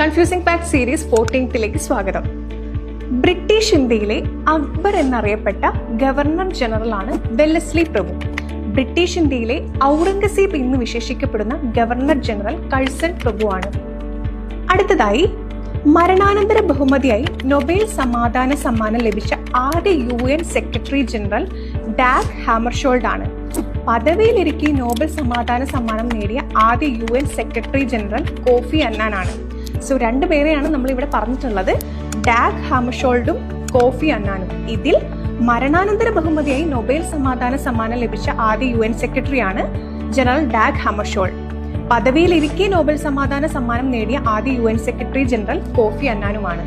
Confusing fact series 14ലേക്ക് സ്വാഗതം. British ഇന്ത്യയിലെ Akbar എന്നറിയപ്പെട്ട governor general ആണ് വെല്ലസ്ലി പ്രഭു. ബ്രിട്ടീഷ് ഇന്ത്യയിലെ ഔറംഗസീബ് എന്ന് വിശേഷിക്കപ്പെടുന്ന ഗവർണർ ജനറൽ കഴ്സൺ പ്രഭു ആണ്. അടുത്തതായി മരണാനന്തര ബഹുമതിയായി നൊബേൽ സമാധാന സമ്മാനം ലഭിച്ച ആദ്യ UN സെക്രട്ടറി ജനറൽ ഡാഗ് ഹാമർഷോൾഡ് ആണ്. പദവിയിലിരിക്കെ നോബൽ സമാധാന സമ്മാനം നേടിയ ആദ്യ UN സെക്രട്ടറി ജനറൽ കോഫി അന്നാൻ ആണ്. സോ രണ്ടുപേരെയാണ് നമ്മൾ ഇവിടെ പറഞ്ഞിട്ടുള്ളത്, ഡാഗ് ഹാമർഷോൾഡും കോഫി അന്നാനും. ഇതിൽ മരണാനന്തര ബഹുമതിയായി നൊബേൽ സമാധാന സമ്മാനം ലഭിച്ച ആദ്യ UN സെക്രട്ടറി ആണ് ജനറൽ ഡാഗ് ഹാമർഷോൾഡ്. പദവിയിലിരിക്കെ നോബൽ സമാധാന സമ്മാനം നേടിയ ആദ്യ UN സെക്രട്ടറി ജനറൽ കോഫി അന്നാനുമാണ്.